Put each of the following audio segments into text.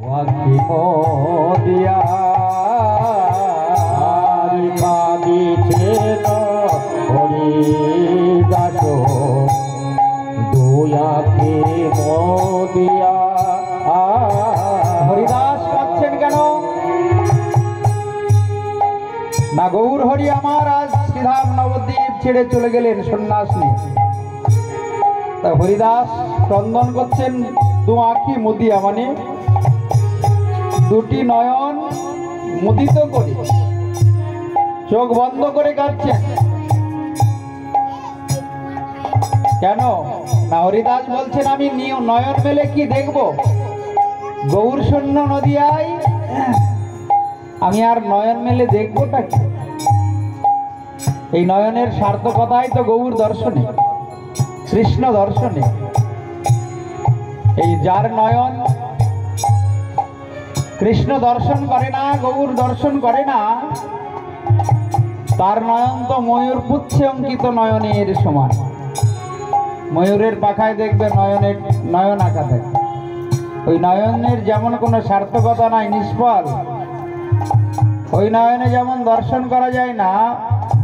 আখি মোদিয়া কাঁদিছেন হরিদাস দুই আখি মোদিয়া। হরিদাস কাঁদছেন কেন না? গৌর হরি আমার আজ শ্রীধাম নবদ্বীপ ছেড়ে চলে গেলেন সন্ন্যাস নিয়ে। তা হরিদাস ক্রন্দন করছেন দু আঁখি মুদিয়া, মানে দুটি নয়ন মুদিত করে চোখ বন্ধ করে কাঁদছেন। কেন না? হরিদাস বলছেন আমি নয়ন মেলে কি দেখব? গৌর শূন্য নদিয়ায় আমি আর নয়ন মেলে দেখবোটা কি? এই নয়নের সার্থকতাই তো গৌর দর্শনে, কৃষ্ণ দর্শনে। এই যার নয়ন কৃষ্ণ দর্শন করে না, গৌর দর্শন করে না, তার নয়ন তো ময়ূর পুচ্ছে অঙ্কিত নয়নের সমান। ময়ূরের পাখায় দেখবে নয়ন আঁকা থাকে। ওই নয়নের যেমন কোনো সার্থকতা নাই, নিষ্ফল। ওই নয়নে যেমন দর্শন করা যায় না,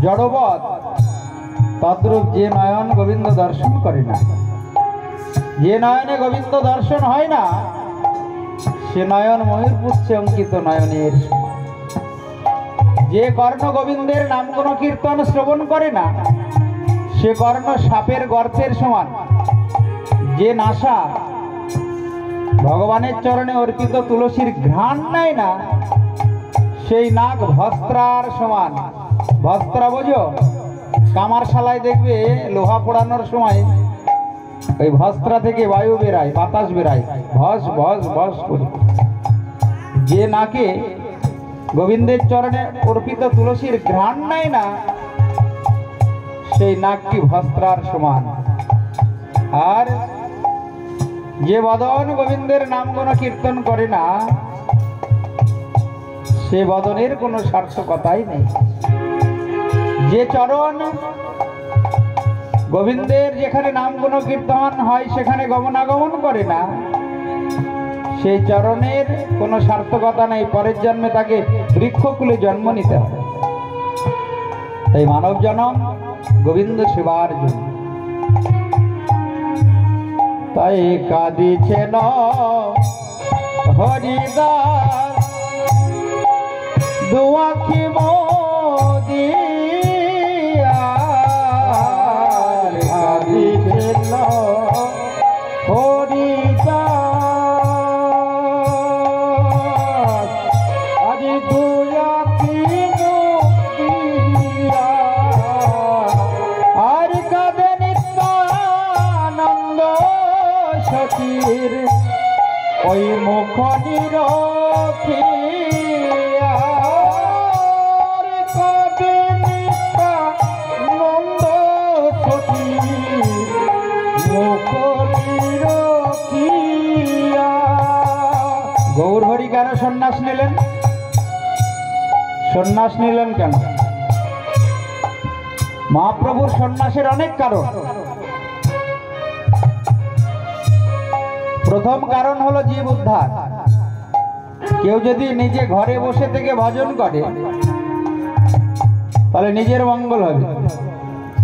জড়বৎ, তদ্রূপ যে নয়ন গোবিন্দ দর্শন করে না, যে নয়নে গোবিন্দ দর্শন হয় না, সে নয়ন ময়ূর পুচ্ছে অঙ্কিত নয়নের। যে কর্ণ গোবিন্দের নাম কোনো কীর্তন শ্রবণ করে না, সে কর্ণ সাপের গর্তের সমান। যে নাসা ভগবানের চরণে অর্পিত তুলসীর ঘ্রাণ নেয় না, সেই নাক ভস্ত্রার সমান। ভস্ত্রা বোঝো? কামারশালায় দেখবে লোহা পোড়ানোর সময় ওই ভস্ত্রা থেকে বায়ু বেরায়, বাতাস বেরায়, ভস ভস ভস করে। যে নাকে গোবিন্দের চরণে অর্পিত তুলসীর ঘ্রাণ নেয় না, সেই নাকটি ভস্ত্রার সমান। আর যে বদন গোবিন্দের নাম কোনো কীর্তন করে না, সে বদনের কোনো সার্থকতাই নেই। যে চরণ গোবিন্দের যেখানে নাম কোনো কীর্তন হয় সেখানে গমনাগমন করে না, সেই চরণের কোনো সার্থকতা নেই। পরের জন্মে তাকে বৃক্ষকুলে জন্ম নিতে হবে। তাই মানব জন্ম গোবিন্দ সেবার জন্য। তাই কাঁদিছেন হরিদাস দু আঁখি মোদিয়া। কাঁদিছেন হরিদাস আজ দু আঁখি মোদিয়া। আর কাঁদে নিত্যানন্দ সখীর ওই মুখ নিরখিয়া। কাঁদে নিত্যানন্দ সখীর মুখ নিরখিয়া। গৌর হরি কেন সন্ন্যাস নিলেন? সন্ন্যাস নিলেন কেন? মহাপ্রভুর সন্ন্যাসের অনেক কারণ। প্রথম কারণ হলো জীব উদ্ধার। কেউ যদি নিজে ঘরে বসে থেকে ভজন করে তাহলে নিজের মঙ্গল হবে,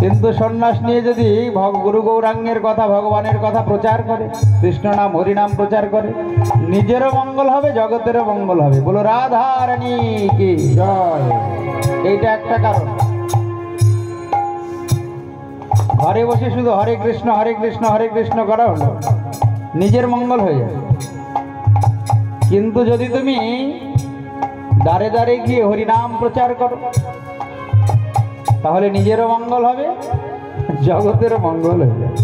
কিন্তু সন্ন্যাস নিয়ে যদি গুরু গৌরাঙ্গের কথা, ভগবানের কথা প্রচার করে, কৃষ্ণ নাম হরিনাম প্রচার করে, নিজেরও মঙ্গল হবে, জগতেরও মঙ্গল হবে। বলো রাধা রানী কি জয়। এইটা একটা কারণ। ঘরে বসে শুধু হরে কৃষ্ণ হরে কৃষ্ণ হরে কৃষ্ণ করা হলো, নিজের মঙ্গল হয়ে যাবে। কিন্তু যদি তুমি দাঁড়ে দাঁড়ে গিয়ে হরিনাম প্রচার করো, তাহলে নিজেরও মঙ্গল হবে, জগতেরও মঙ্গল হয়ে যাবে।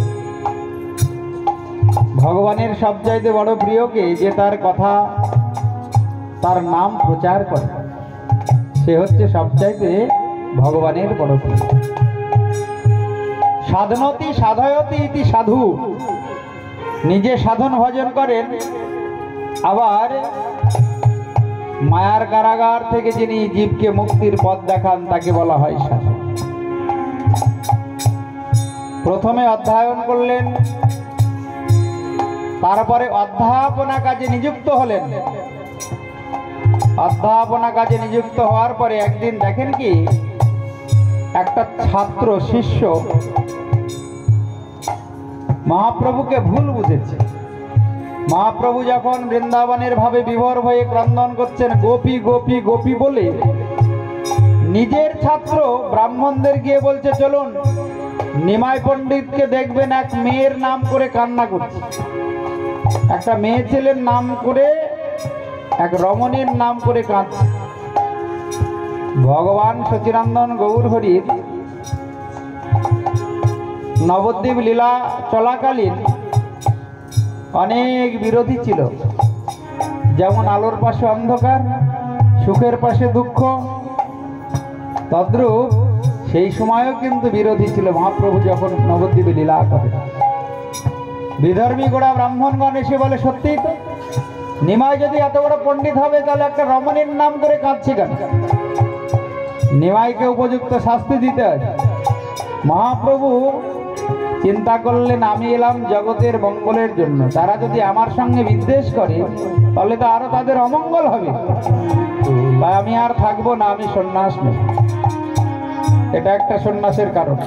ভগবানের সবচাইতে বড় প্রিয়কে, যে তার কথা, তার নাম প্রচার করে, সে হচ্ছে সবচাইতে ভগবানের বড় প্রিয়। সাধনতি সাধয়তি ইতি সাধু। নিজে সাধন ভজন করেন, আবার মায়ার কারাগার থেকে যিনি জীবকে মুক্তির পথ দেখান তাকে বলা হয় সাধু। প্রথমে অধ্যয়ন করলেন তারপরে অধ্যাপনা কাজে নিযুক্ত হলেন। অধ্যাপনা কাজে নিযুক্ত হওয়ার পরে একদিন দেখেন কি একটা ছাত্র শিষ্য মহাপ্রভুকে ভুল বুঝেছে। মহাপ্রভু যখন বৃন্দাবনের ভাবে বিভোর হয়ে ক্রন্দন করছেন গোপী গোপী গোপী বলে, নিজের ছাত্র ব্রাহ্মণদের গিয়ে বলছে চলুন নিমাই পণ্ডিতকে দেখবেন এক মেয়ের নাম করে কান্না করছে, একটা মেয়ে ছেলের নাম করে, এক রমণীর নাম করে কাঁদছে। ভগবান সচিনন্দন গৌর হরির নবদ্বীপ লীলা চলাকালীন অনেক বিরোধী ছিল, যেমন আলোর পাশে অন্ধকার, সুখের পাশে দুঃখ, তদ্রূপ সেই সময়ও কিন্তু বিরোধী ছিল মহাপ্রভু যখন নবদ্বীপে লীলা করেন। বিধর্মী গোড়া ব্রাহ্মণগণ এসে বলে সত্যিই তো, নিমাই যদি এত বড় পণ্ডিত হবে তাহলে একটা রমণীর নাম করে কাঁদছে কেন? নিমাইকে উপযুক্ত শাস্তি দিতে হয়। মহাপ্রভু চিন্তা করলেন আমি এলাম জগতের মঙ্গলের জন্য, তারা যদি আমার সঙ্গে বিদ্বেষ করে তাহলে তো আরো তাদের অমঙ্গল হবে, তাই আমি আর থাকবো না, আমি সন্ন্যাস নেব। এটা একটা সন্ন্যাসের কারণ।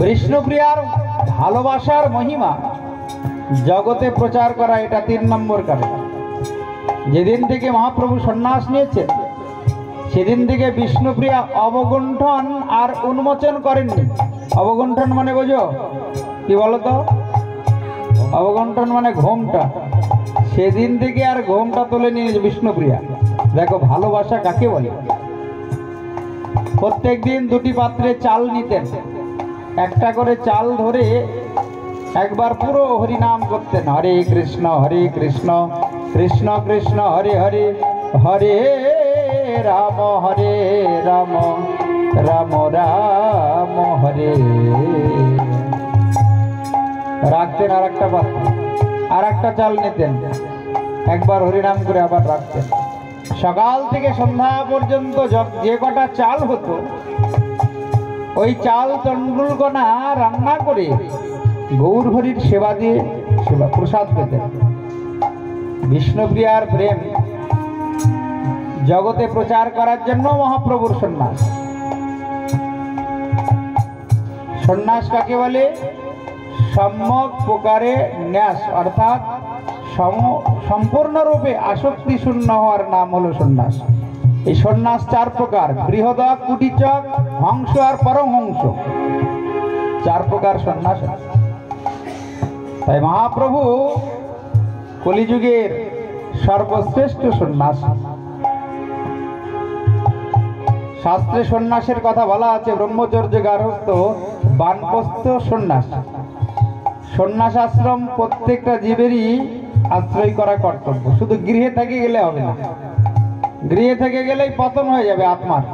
বিষ্ণুপ্রিয়ার ভালোবাসার মহিমা জগতে প্রচার করা, এটা 3 নম্বর কারণ। যেদিন থেকে মহাপ্রভু সন্ন্যাস নিয়েছেন সেদিন থেকে বিষ্ণুপ্রিয়া অবগুণ্ঠন আর উন্মোচন করেননি। অবগুণ্ঠন মানে বোঝো কি বলতো? অবগুণ্ঠন মানে ঘোমটা। সেদিন থেকে আর ঘোমটা তোলে নিয়ে বিষ্ণুপ্রিয়া। দেখো ভালোবাসা কাকে বলে। প্রত্যেক দিন 2টি পাত্রে চাল নিতেন, একটা করে চাল ধরে একবার পুরো হরিনাম করতেন, হরে কৃষ্ণ কৃষ্ণ কৃষ্ণ হরে হরে, হরে রাম রাম রাম হরে। রাখতেন আর একটা পাত্র, আর একটা চাল নিতেন, একবার হরিনাম করে আবার রাখতেন। সকাল থেকে সন্ধ্যা পর্যন্ত যে কটা চাল হতো ওই চাল তন্ডুলকণা রান্না করে গৌর হরির সেবা দিয়ে প্রসাদ পেতেন। বিষ্ণুপ্রিয়ার প্রেম জগতে প্রচার করার জন্য মহাপ্রভুর সন্ন্যাস। সন্ন্যাস কাকে বলে? সম্যক প্রকারে ন্যাস, অর্থাৎ সম্পূর্ণরূপে আসক্তি শূন্য হওয়ার নাম হলো সন্ন্যাস। এই সন্ন্যাস 4 প্রকার, বৃহদক, কুটিচক, হংস আর পরমহংস, 4 প্রকার সন্ন্যাস। তাই মহাপ্রভু কলিযুগের সর্বশ্রেষ্ঠ সন্ন্যাস। শাস্ত্রে সন্ন্যাসের কথা বলা আছে ব্রহ্মচর্য, গার্হস্থ, বানপ্রস্থ সন্ন্যাস। সন্ন্যাস আশ্রম প্রত্যেকটা জীবেরই আশ্রয় করা কর্তব্য। শুধু গৃহে থেকে গেলে হবে না, গৃহে থেকে গেলেই পতন হয়ে যাবে আত্মার।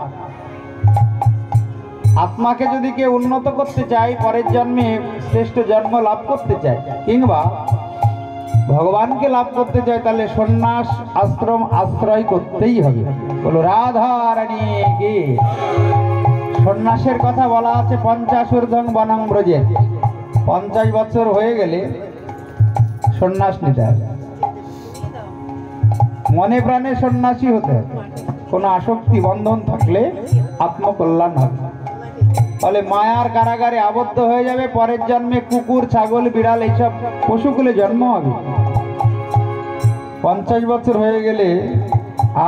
আত্মাকে যদি কেউ উন্নত করতে চায়, পরের জন্মে শ্রেষ্ঠ জন্ম লাভ করতে চায়, কিংবা ভগবানকে লাভ করতে চায়, তাহলে সন্ন্যাস আশ্রম আশ্রয় করতেই হবে। বলো রাধা রানী কে। সন্ন্যাসের কথা বলা আছে 50 ঊর্ধ্বং বনং ব্রজে, 50 বছর হয়ে গেলে সন্ন্যাস নিতে হবে। মনে প্রাণে সন্ন্যাসী হতে হবে। কোনো আসক্তি বন্ধন থাকলে আত্মকল্যাণ হবে। তাহলে মায়ার কারাগারে আবদ্ধ হয়ে যাবে, পরের জন্মে কুকুর, ছাগল, বিড়াল এইসব পশুকুলে জন্ম হবে। 50 বছর হয়ে গেলে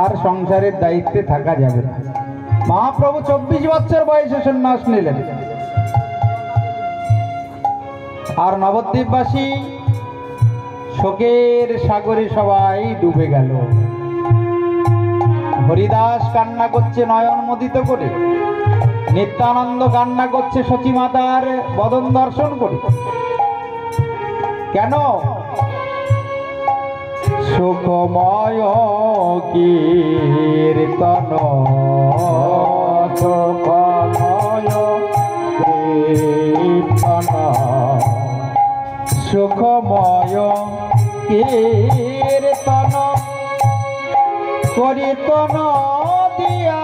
আর সংসারের দায়িত্বে থাকা যাবে না। মহাপ্রভু 24 বছর বয়সে সন্ন্যাস নিলেন। আর নবদ্বীপবাসী শোকের সাগরে সবাই ডুবে গেল। হরিদাস কান্না করছে নয়ন মোদিত করে, নিত্যানন্দ কান্না করছে সচী মাতার বদন দর্শন করে। কেন? সুখময় কীর্তন, সুখময় কীর্তন, সুখময় কীর্তন কীর্তন দিয়া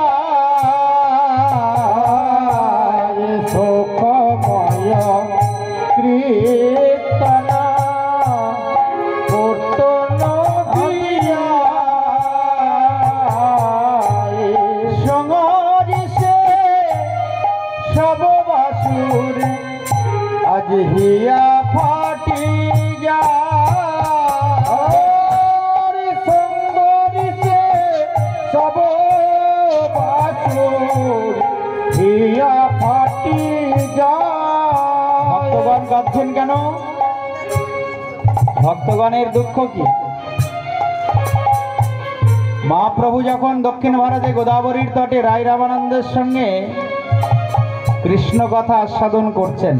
সুখময় কীর্তন ভগবানের দুঃখ কি? মহাপ্রভু যখন দক্ষিণ ভারতে গোদাবরীর তটে রায় রামানন্দের সঙ্গে কৃষ্ণ কথা আস্বাদন করছেন,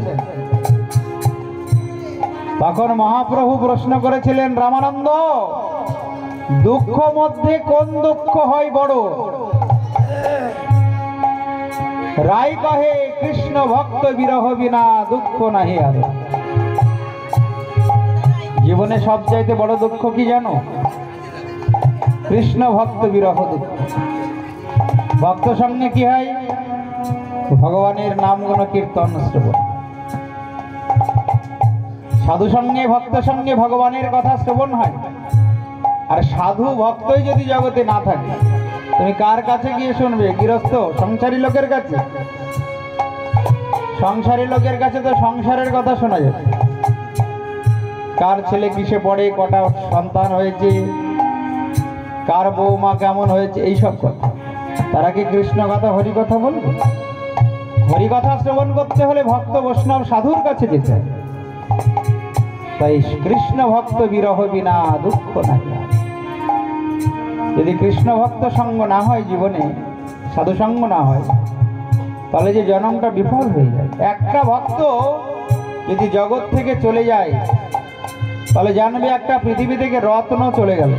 তখন মহাপ্রভু প্রশ্ন করেছিলেন, রামানন্দ, দুঃখ মধ্যে কোন দুঃখ হয় বড়? রায় কহে, কৃষ্ণ ভক্ত বিরহ বিনা দুঃখ নাহি আর। জীবনে সবচাইতে বড় দুঃখ কি জানো? কৃষ্ণ ভক্ত বিরহ দুঃখ। ভক্ত সঙ্গে কি হয়? ভগবানের নাম গুণ কীর্তন শ্রবণ। সাধু সঙ্গে ভক্ত সঙ্গে ভগবানের কথা শ্রবণ হয়। আর সাধু ভক্তই যদি জগতে না থাকে, তুমি কার কাছে গিয়ে শুনবে? গৃহস্থ সংসারী লোকের কাছে? সংসারী লোকের কাছে তো সংসারের কথা শোনা যায়, কার ছেলে কিসে পড়ে, কটা সন্তান হয়েছে, কার বৌমা কেমন হয়েছে, এইসব কথা। তারা কি কৃষ্ণ কথা হরি কথা বলবে? হরি কথা শ্রবণ করতে হলে ভক্ত বৈষ্ণব সাধুর কাছে যেতে হবে। তাই কৃষ্ণ ভক্ত বিরহ বিনা দুঃখ নাই। যদি কৃষ্ণ ভক্ত সঙ্গ না হয় জীবনে, সাধু সঙ্গ না হয়, তাহলে যে জন্মটা বিফল হয়ে যায়। একটা ভক্ত যদি জগৎ থেকে চলে যায়, তাহলে জানবে একটা পৃথিবী থেকে রত্ন চলে গেল।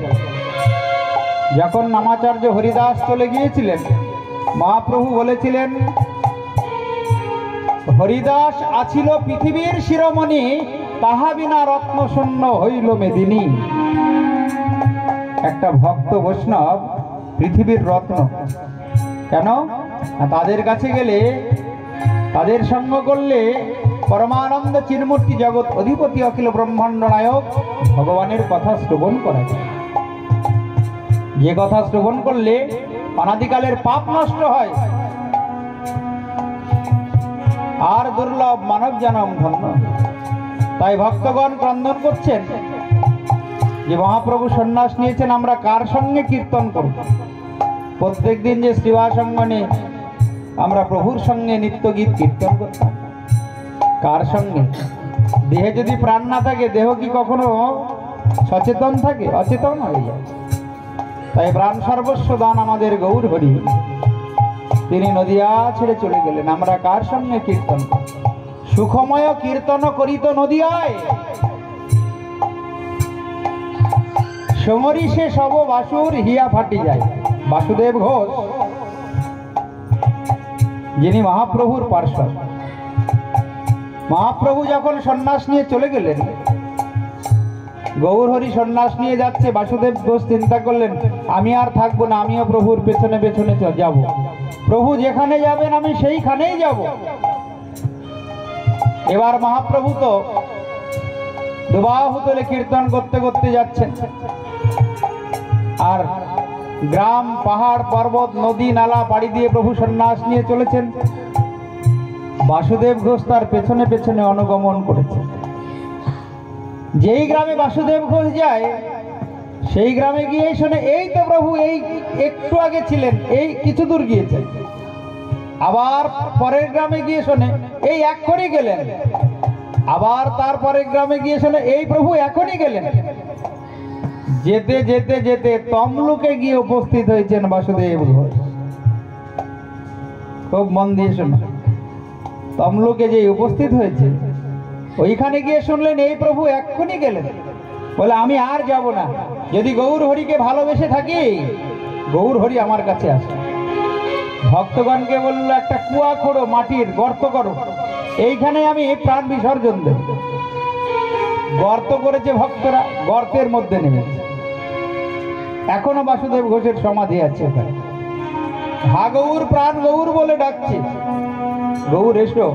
যখন নামাচার্য হরিদাস চলে গিয়েছিলেন, মহাপ্রভু বলেছিলেন, হরিদাস আছিল পৃথিবীর শিরোমণি, তাহা বিনা রত্ন শূন্য হইল মেদিনী। একটা ভক্ত বৈষ্ণব পৃথিবীর রত্ন। কেন? তাদের কাছে গেলে, তাদের সঙ্গ করলে পরমানন্দ চিন্মূর্তি জগৎ অধিপতি অখিল ব্রহ্মাণ্ড নায়ক ভগবানের কথা শ্রবণ করা যায়। যে কথা শ্রবণ করলে অনাদিকালের পাপ নষ্ট হয়, আর দুর্লভ মানব জনম ধন্য। তাই ভক্তগণ ক্রন্দন করছেন যে মহাপ্রভু সন্ন্যাস নিয়েছেন, আমরা কার সঙ্গে কীর্তন করব? প্রত্যেক দিন যে শ্রীবাসঙ্গনে আমরা প্রভুর সঙ্গে নিত্য গীত কীর্তন করতাম, কার সঙ্গে? দেহে যদি প্রাণ না থাকে, দেহ কি কখনো সচেতন থাকে? অচেতন হয়ে যায়। তাই প্রাণ সর্বস্ব দান আমাদের গৌর হরি, তিনি নদিয়া ছেড়ে চলে গেলেন। আমরা কার সঙ্গে কীর্তন? সুখময় কীর্তন করিত নদিয়ায়, সমরি সে সব বাসুর হিয়া ফাটি যায়। বাসুদেব ঘোষ, যিনি মহাপ্রভুর পার্শ্বদ, মহাপ্রভু যখন সন্ন্যাস নিয়ে চলে গেলেন, গৌর হরি সন্ন্যাস নিয়ে যাচ্ছে, বাসুদেব ঘোষ চিন্তা করলেন, আমি আর থাকবো না, আমিও প্রভুর পেছনে পেছনে যাব। প্রভু যেখানে যাবেন আমি সেইখানেই যাব। এবার মহাপ্রভু তো দুবাহু তোলে কীর্তন করতে করতে যাচ্ছেন, আর গ্রাম, পাহাড়, পর্বত, নদী, নালা পাড়ি দিয়ে প্রভু সন্ন্যাস নিয়ে চলেছেন। বাসুদেব ঘোষ তার পেছনে পেছনে অনুগমন করেছে। যেই গ্রামে বাসুদেব ঘোষ যায়, সেই গ্রামে গিয়ে শোনে, এই তো প্রভু এই একটু আগে ছিলেন, এই কিছু দূর গিয়েছেন। আবার পরের গ্রামে গিয়ে শোনে, এই এক্ষুনি গেলেন। আবার তারপরের গ্রামে গিয়ে শোনে, এই প্রভু এখনই গেলেন। যেতে যেতে যেতে তমলুকে গিয়ে উপস্থিত হয়েছেন বাসুদেব ঘোষ। খুব মন দিয়ে শোনো, তমলুকে যে উপস্থিত হয়েছে, ওইখানে গিয়ে শুনলেন এই প্রভু এক্ষুনি গেলেন। বলে, আমি আর যাব না। যদি গৌর হরিকে ভালোবেসে থাকি, গৌর হরি আমার কাছে আসে। ভক্তগণকে বললো, একটা কুয়া খোঁড়ো, মাটির গর্ত করো, এইখানে আমি প্রাণ বিসর্জন দেব। গর্ত করেছে ভক্তরা, গর্তের মধ্যে নেমেছে। এখনো বাসুদেব ঘোষের সমাধি আছে ওখানে। হা গৌর, প্রাণ গৌর বলে ডাকছে, গৌর এসো,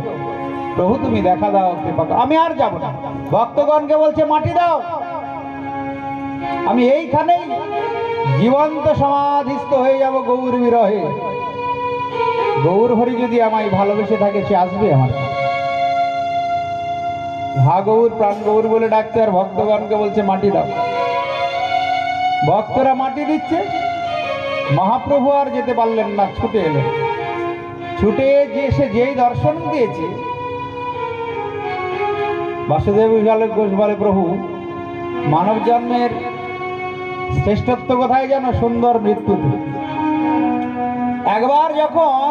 প্রভু তুমি দেখা দাও, কৃপা করো। আমি আর যাব না। ভক্তগণকে বলছে, মাটি দাও, আমি এইখানেই জীবন্ত সমাধিস্থ হয়ে যাব গৌর বিরহে। গৌর হরি যদি আমায় ভালোবেসে থাকে, সে আসবে আমার। হা গৌর, প্রাণ গৌর বলে ডাকছে, আর ভক্তগণকে বলছে মাটি দাও। ভক্তরা মাটি দিচ্ছে। মহাপ্রভু আর যেতে পারলেন না, ছুটে এলেন। ছুটে এসে যেই দর্শন দিয়েছে, বাসুদেব ঘোষ বলে, প্রভু মানব জন্মের শ্রেষ্ঠত্ব কোথায় জানো? সুন্দর মৃত্যুতে। একবার যখন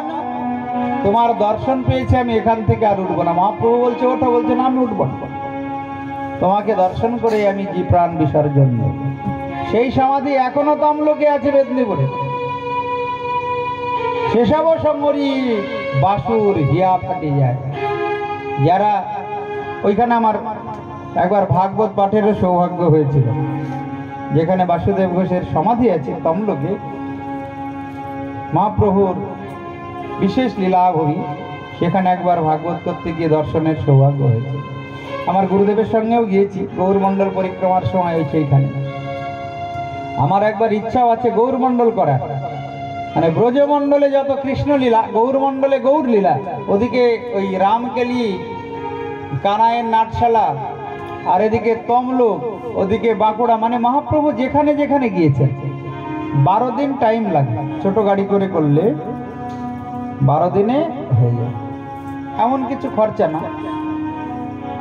তোমার দর্শন পেয়েছি আমি এখান থেকে আর উঠবো না। মহাপ্রভু বলছে ওঠো, বলছে না আমি উঠবো না, তোমাকে দর্শন করে আমি যে প্রাণ বিসর্জন দেব। সেই সমাধি এখনো তমলোকে আছে মেদিনীপুরে। সেসব সমরি বাসুর হিয়া ফাটে যায়। যারা ওইখানে আমার একবার ভাগবত পাঠেরও সৌভাগ্য হয়েছিল, যেখানে বাসুদেব ঘোষের সমাধি আছে তমলোকে। মহাপ্রভুর বিশেষ লীলাভূমি, সেখানে একবার ভাগবত করতে গিয়ে দর্শনের সৌভাগ্য হয়েছে। আমার গুরুদেবের সঙ্গেও গিয়েছি গৌরমণ্ডল পরিক্রমার সময় ওই সেইখানে। আমার একবার ইচ্ছাও আছে গৌরমণ্ডল করার, মানে ব্রজমণ্ডলে যত কৃষ্ণলীলা, গৌরমণ্ডলে গৌর লীলা, ওদিকে ওই রামকেলি কানায়ের নাটশালা, আর এদিকে তমলুক, ওদিকে বাঁকুড়া, মানে মহাপ্রভু যেখানে যেখানে গিয়েছেন 12 দিন টাইম লাগে। ছোট গাড়ি করে করলে 12 দিনে হয়ে যায়। এমন কিছু খরচা না,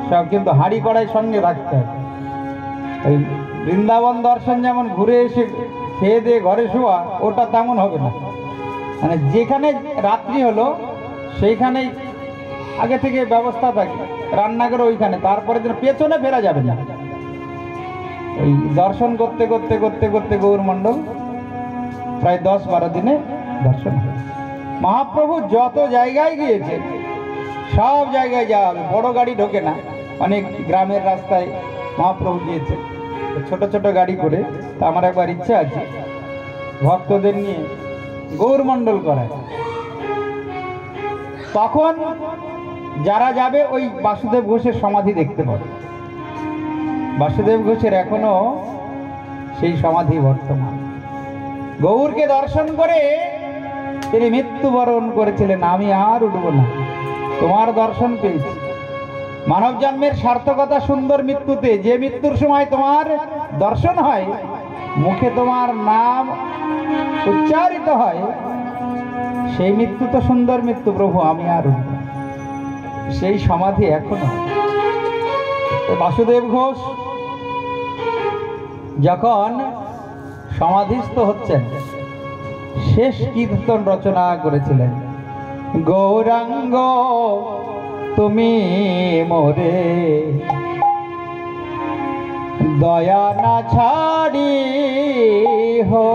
সব কিন্তু হাঁড়ি কড়াই সঙ্গে রাখতে হবে। ওই বৃন্দাবন দর্শন যেমন ঘুরে এসে খেয়ে দিয়ে ঘরে শোয়া, ওটা তেমন হবে না। মানে যেখানে রাত্রি হলো সেইখানেই আগে থেকে ব্যবস্থা থাকে, রান্না করে ওইখানে, তারপরে দিন পেছনে ফেরা যাবে না। ওই দর্শন করতে করতে করতে করতে গৌরমণ্ডল প্রায় 10-12 দিনে দর্শন হয়। মহাপ্রভু যত জায়গায় গিয়েছে সব জায়গায় যাওয়া হবে, বড় গাড়ি ঢোকে না। অনেক গ্রামের রাস্তায় মহাপ্রভু গিয়েছে ছোট ছোট গাড়ি করে। তা আমার একবার ইচ্ছা আছে ভক্তদের নিয়ে গৌরমণ্ডল করায়। তখন যারা যাবে ওই বাসুদেব ঘোষের সমাধি দেখতে পাবে। বাসুদেব ঘোষের এখনো সেই সমাধি বর্তমান। গৌরকে দর্শন করে তিনি মৃত্যুবরণ করেছিলেন। আমি আর উঠব না, তোমার দর্শন পেয়েছি। মানব জন্মের সার্থকতা সুন্দর মৃত্যুতে। যে মৃত্যুর সময় তোমার দর্শন হয়, মুখে তোমার নাম উচ্চারিত হয়, সেই মৃত্যু তো সুন্দর মৃত্যু। প্রভু আমি আর উঠব না, সেই সমাধি এখনো। বাসুদেব ঘোষ যখন সমাধিস্থ হচ্ছেন, শেষ কীর্তন রচনা করেছিলেন। গৌরাঙ্গ তুমি মোরে দয়া না ছাড়ি হো,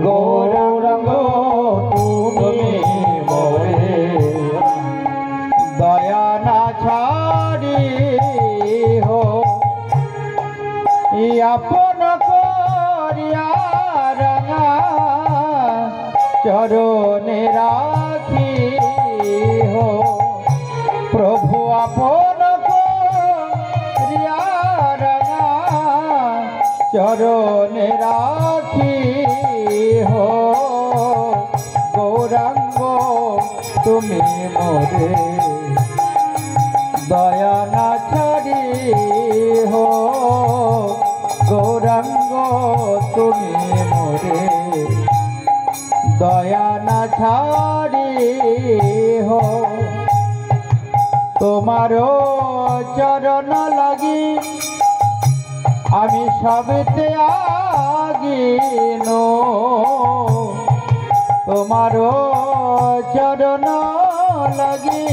গৌরাঙ্গ তুমি মোরে দয়া না ছাড়ি হো, আপন করিয়া রাঙা চরণে রাখি হো, প্রভু আপন করিয়া রাঙা চরণে রাখি হো, গৌরাঙ্গ তুমি মোরে দয়া না ছাড়ি হো, গৌরাঙ্গ তুমি মোরে দয়া না ছাড়ি হো। তোমারও চরণ লাগি আমি সবেতে আগিন, তোমারও চরণ লাগি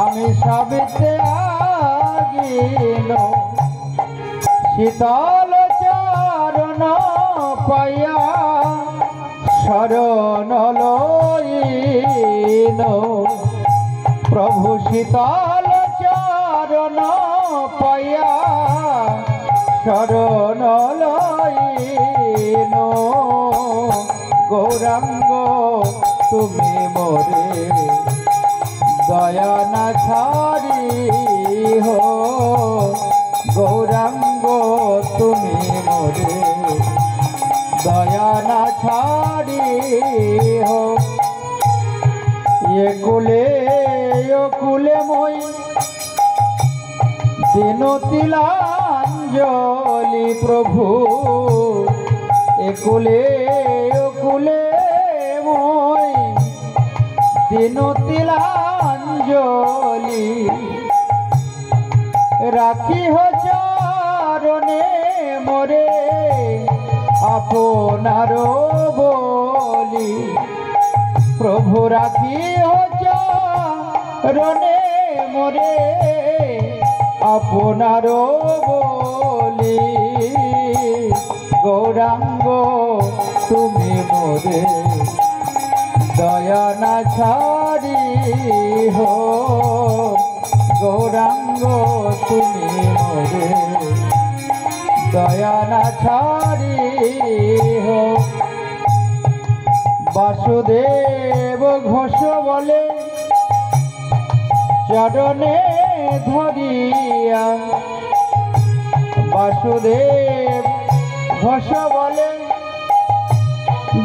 আমি সবেতে আগিন, শীতল চরণ পাইয়া শরণ লইন, প্রভু শীতল চরণ পাইয়া শরণ লইন, গৌরাঙ্গ তুমি মোরে দয়া না ছাড়ি হো, গৌরাঙ্গ তুমি মোরে দয়া না ছাড়ি হো। এ কুলে ও কুলে মই দিনতিলাঞ্জলি প্রভু, এ কুলে ও কুলে মই দিনতিলাঞ্জলি রাখি হো মোরে আপনার বলি প্রভু রাখি চরণে মোরে আপনার বলি গৌরাঙ্গ তুমি মোরে দয়া না ছাড়ি হো গৌরাঙ্গ তুমি মোরে দয়া না ছাড়ি হো বাসুদেব ঘোষ বলে চরণে ধরিয়া বাসুদেব ঘোষ বলে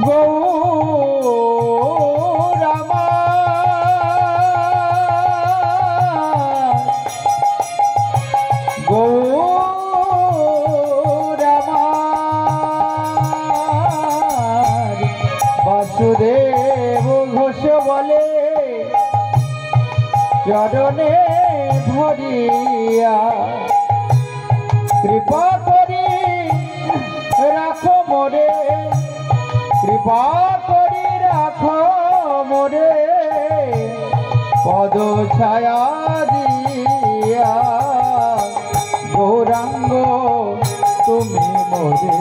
গৌরামা বাসুদেব ঘোষ বলে চরণে ধরিয়া কৃপা করি রাখো মোরে কৃপা করি রাখো মোরে পদ ছায়া দিয়া গৌরাঙ্গ তুমি মোরে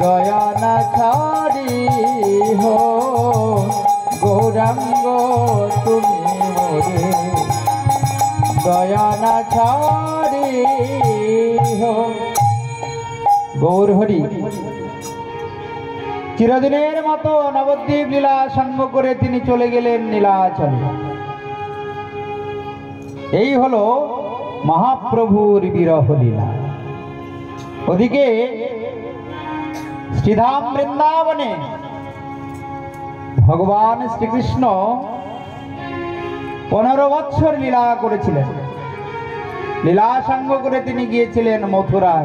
দয়া না ছাড়ি হো গৌরাঙ্গ তুমি মোরে দয়া না ছাড়ি হো গৌর হরি চিরদিনের মতো নবদ্বীপ লীলা সঙ্গ করে তিনি চলে গেলেন নীলাচলে। এই হলো মহাপ্রভুর বিরহ লীলা। ওদিকে শ্রীধাম বৃন্দাবনে ভগবান শ্রীকৃষ্ণ 15 বৎসর লীলা করেছিলেন। লীলা সঙ্গ করে তিনি গিয়েছিলেন মথুরায়।